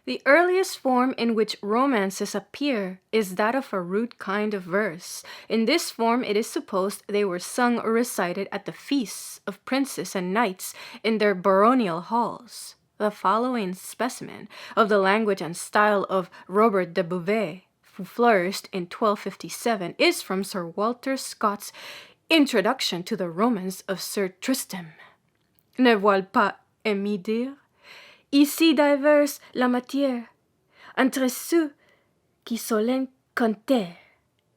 The earliest form in which romances appear is that of a rude kind of verse. In this form, it is supposed they were sung or recited at the feasts of princes and knights in their baronial halls. The following specimen of the language and style of Robert de Bouvet, who flourished in 1257, is from Sir Walter Scott's Introduction to the Romance of Sir Tristram. Ne voile pas aimer dire, ici diverse la matière, entre ceux qui solent conter,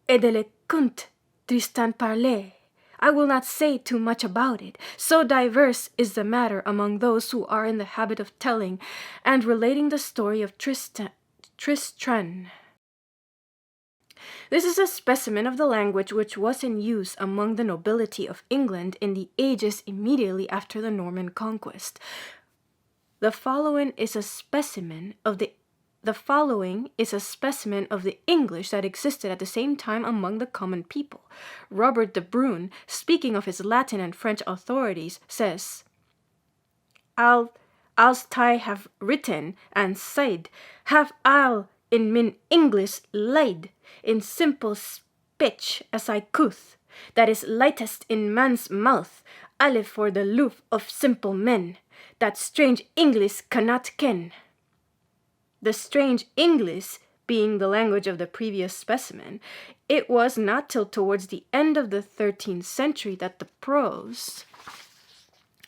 et de le conte Tristan parlait. I will not say too much about it, so diverse is the matter among those who are in the habit of telling and relating the story of Tristan. This is a specimen of the language which was in use among the nobility of England in the ages immediately after the Norman conquest. The following is a specimen of the English that existed at the same time among the common people. Robert de Brun, speaking of his Latin and French authorities, says, Als I have written and said, have I in min English laid in simple speech as I could, that is lightest in man's mouth, alle for the love of simple men, that strange English cannot ken. The strange English being the language of the previous specimen, it was not till towards the end of the 13th century that the prose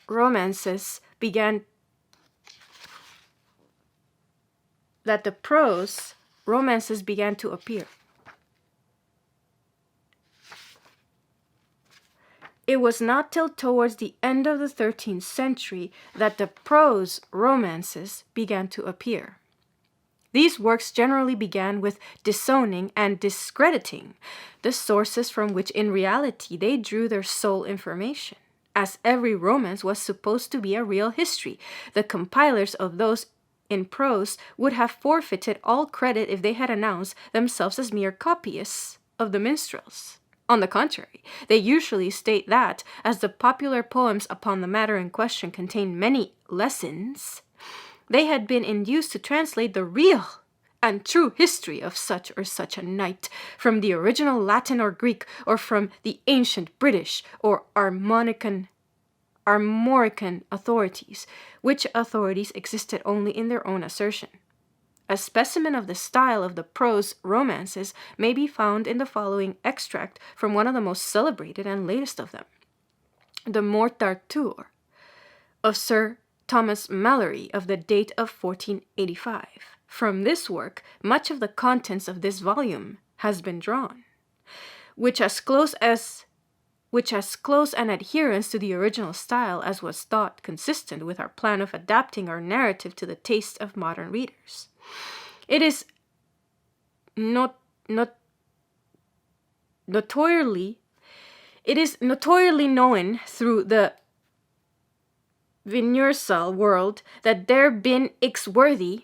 romances began to appear. It was not till towards the end of the 13th century that the prose romances began to appear. These works generally began with disowning and discrediting the sources from which in reality they drew their sole information. As every romance was supposed to be a real history, the compilers of those in prose would have forfeited all credit if they had announced themselves as mere copyists of the minstrels. On the contrary, they usually state that, as the popular poems upon the matter in question contain many lessons, they had been induced to translate the real and true history of such or such a knight from the original Latin or Greek, or from the ancient British or Armorican authorities, which authorities existed only in their own assertion. A specimen of the style of the prose romances may be found in the following extract from one of the most celebrated and latest of them, the Morte d'Arthur of Sir Thomas Malory of the date of 1485. From this work, much of the contents of this volume has been drawn, which has close an adherence to the original style as was thought consistent with our plan of adapting our narrative to the taste of modern readers. It is notoriously known through the universal world that there been Ixworthy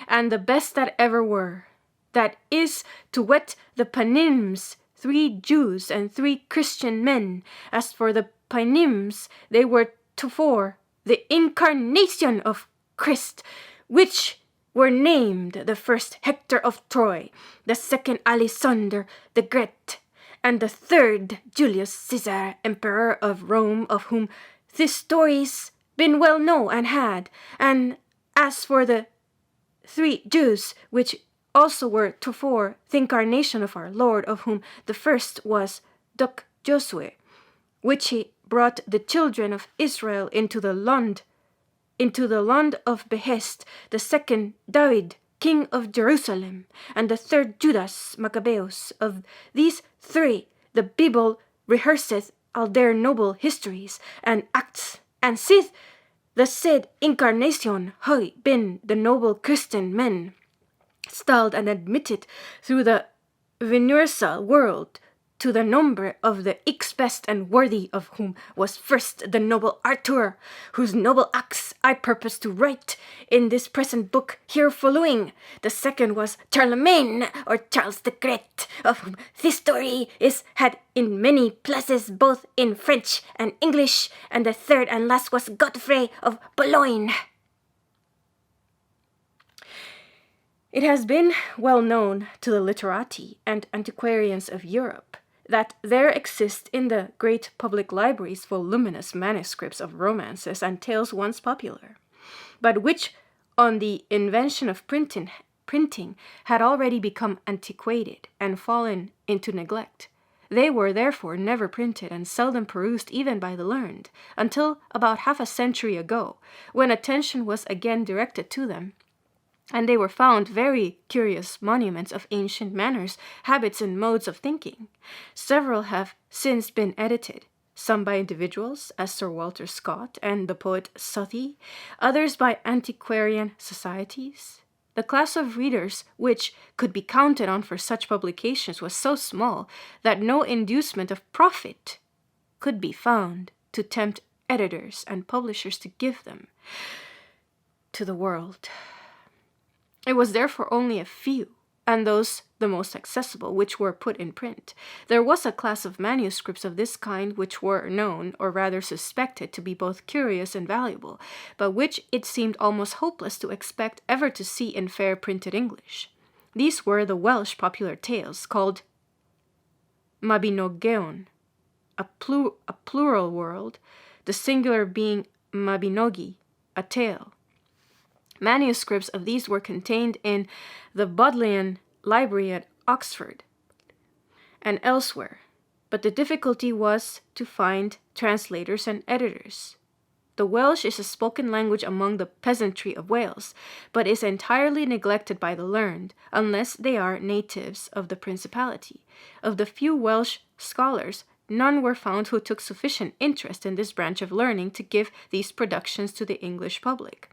and the best that ever were, that is to wet the Paynims, 3 Jews and 3 Christian men. As for the Paynims, they were tofore the incarnation of Christ, which were named the first Hector of Troy, the second Alexander the Great, and the third Julius Caesar, Emperor of Rome, of whom this story's been well known and had. And as for the 3 Jews, which also were tofore the incarnation of our Lord, of whom the first was Duc Josue, which he brought the children of Israel into the land of behest, the second David, king of Jerusalem, and the third Judas Maccabeus. Of these 3, the Bible rehearseth all their noble histories and acts, and sith the said incarnation hath been the noble Christian men, styled and admitted through the universal world to the number of the best and worthy, of whom was first the noble Arthur, whose noble acts I purpose to write in this present book here following. The second was Charlemagne, or Charles the Great, of whom this story is had in many places both in French and English, and the third and last was Godfrey of Boulogne. It has been well known to the literati and antiquarians of Europe that there exist in the great public libraries voluminous manuscripts of romances and tales once popular, but which, on the invention of printing had already become antiquated and fallen into neglect. They were therefore never printed and seldom perused even by the learned, until about half a century ago, when attention was again directed to them, and they were found very curious monuments of ancient manners, habits, and modes of thinking. Several have since been edited, some by individuals, as Sir Walter Scott and the poet Southey, others by antiquarian societies. The class of readers which could be counted on for such publications was so small that no inducement of profit could be found to tempt editors and publishers to give them to the world. It was therefore only a few, and those the most accessible, which were put in print. There was a class of manuscripts of this kind which were known, or rather suspected, to be both curious and valuable, but which it seemed almost hopeless to expect ever to see in fair printed English. These were the Welsh popular tales, called Mabinogeon, a plural word, the singular being Mabinogi, a tale. Manuscripts of these were contained in the Bodleian Library at Oxford and elsewhere, but the difficulty was to find translators and editors. The Welsh is a spoken language among the peasantry of Wales, but is entirely neglected by the learned, unless they are natives of the Principality. Of the few Welsh scholars, none were found who took sufficient interest in this branch of learning to give these productions to the English public.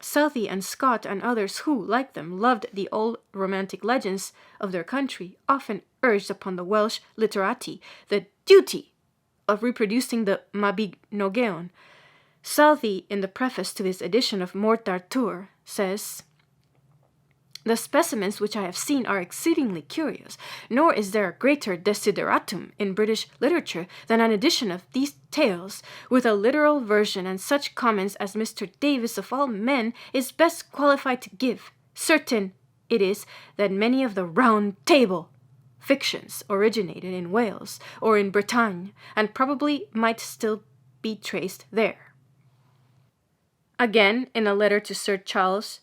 Southey and Scott and others who, like them, loved the old romantic legends of their country, often urged upon the Welsh literati the duty of reproducing the Mabinogeon. Southey, in the preface to his edition of Morte d'Arthur, says, "The specimens which I have seen are exceedingly curious, nor is there a greater desideratum in British literature than an edition of these tales, with a literal version and such comments as Mr. Davis of all men is best qualified to give. Certain it is that many of the Round Table fictions originated in Wales or in Bretagne, and probably might still be traced there." Again, in a letter to Sir Charles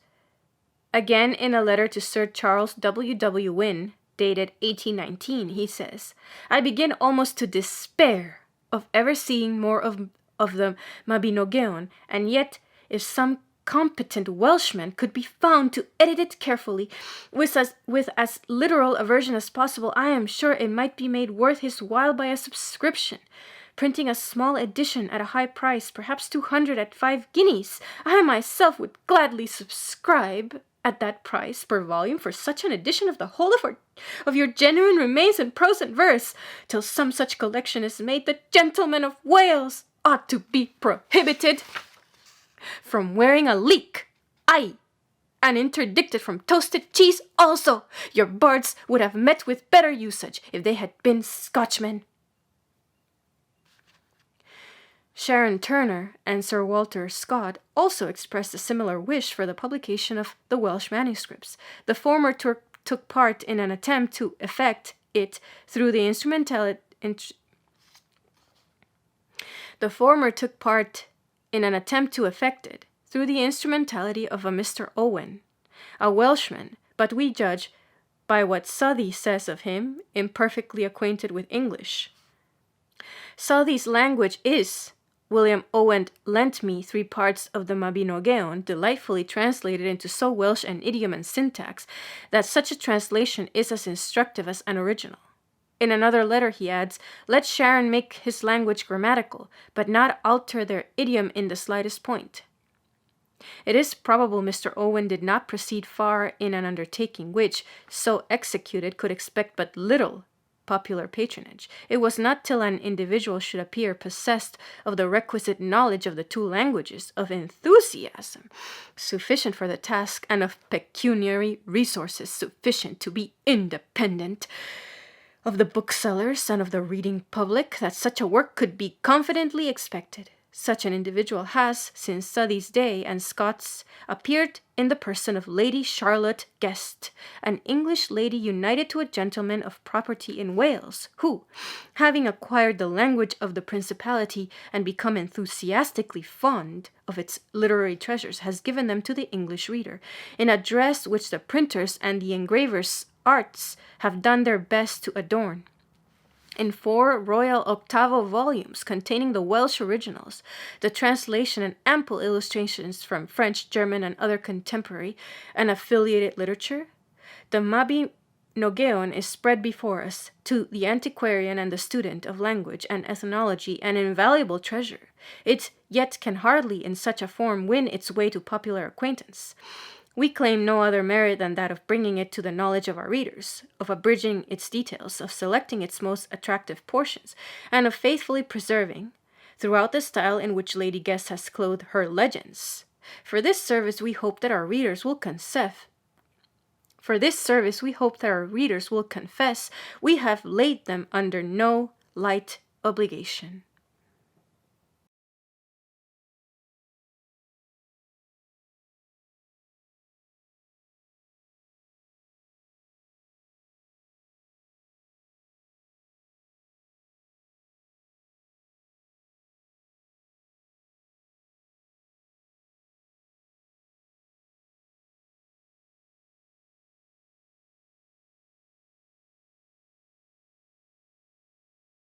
W. Wynne, dated 1819, he says, "I begin almost to despair of ever seeing more of the Mabinogeon, and yet if some competent Welshman could be found to edit it carefully, with as literal a version as possible, I am sure it might be made worth his while by a subscription. Printing a small edition at a high price, perhaps 200 at 5 guineas, I myself would gladly subscribe at that price per volume for such an edition of the whole of your genuine remains in prose and verse. Till some such collection is made, the gentlemen of Wales ought to be prohibited from wearing a leek, aye, and interdicted from toasted cheese also. Your bards would have met with better usage if they had been Scotchmen." Sharon Turner and Sir Walter Scott also expressed a similar wish for the publication of the Welsh manuscripts. The former took part in an attempt to effect it through the instrumentality of a Mr. Owen, a Welshman, but we judge by what Southey says of him, imperfectly acquainted with English. Southey's language is, "William Owen lent me 3 parts of the Mabinogeon, delightfully translated into so Welsh an idiom and syntax, that such a translation is as instructive as an original." In another letter he adds, "Let Sharon make his language grammatical, but not alter their idiom in the slightest point." It is probable Mr. Owen did not proceed far in an undertaking which, so executed, could expect but little popular patronage. It was not till an individual should appear possessed of the requisite knowledge of the 2 languages, of enthusiasm sufficient for the task, and of pecuniary resources sufficient to be independent of the booksellers and of the reading public, that such a work could be confidently expected. Such an individual has, since Southey's day and Scott's, appeared in the person of Lady Charlotte Guest, an English lady united to a gentleman of property in Wales, who, having acquired the language of the principality and become enthusiastically fond of its literary treasures, has given them to the English reader, in a dress which the printers and the engravers' arts have done their best to adorn. In 4 royal octavo volumes containing the Welsh originals, the translation and ample illustrations from French, German, and other contemporary and affiliated literature, the Mabinogeon is spread before us, to the antiquarian and the student of language and ethnology, an invaluable treasure. It yet can hardly in such a form win its way to popular acquaintance. We claim no other merit than that of bringing it to the knowledge of our readers, of abridging its details, of selecting its most attractive portions, and of faithfully preserving, throughout the style in which Lady Guest has clothed her legends. For this service we hope that our readers will confess we have laid them under no light obligation.